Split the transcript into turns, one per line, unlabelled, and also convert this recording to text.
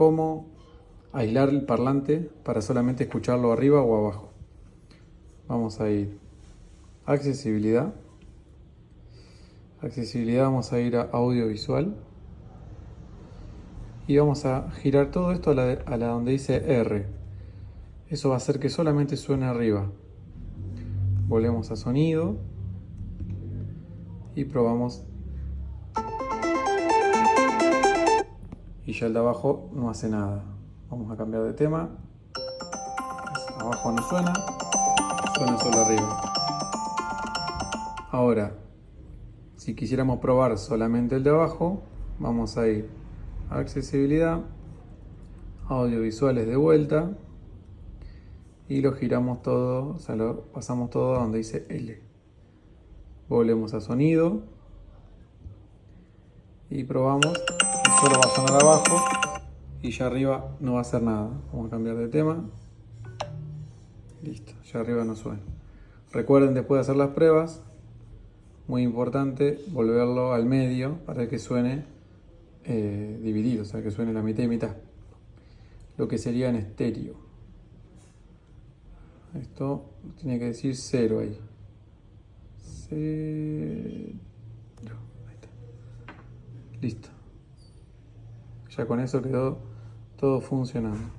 cómo aislar el parlante para solamente escucharlo arriba o abajo. Vamos a ir a accesibilidad. Accesibilidad, vamos a ir a audiovisual. Y vamos a girar todo esto a la donde dice R. Eso va a hacer que solamente suene arriba. Volvemos a sonido. Y probamos. Y ya el de abajo no hace nada. Vamos a cambiar de tema. Abajo no suena, suena solo arriba. Ahora, si quisiéramos probar solamente el de abajo, vamos a ir a accesibilidad, audiovisuales de vuelta y lo giramos todo, o sea, lo pasamos todo a donde dice L. Volvemos a sonido y probamos y solo va a sonar abajo y ya arriba no va a hacer nada. Vamos a cambiar de tema. Listo, ya arriba no suena. Recuerden, después de hacer las pruebas, muy importante volverlo al medio para que suene dividido, o sea que suene la mitad y mitad, lo que sería en estéreo. Esto tiene que decir 0 ahí. 0. Ahí está. Listo. Ya con eso quedó todo funcionando.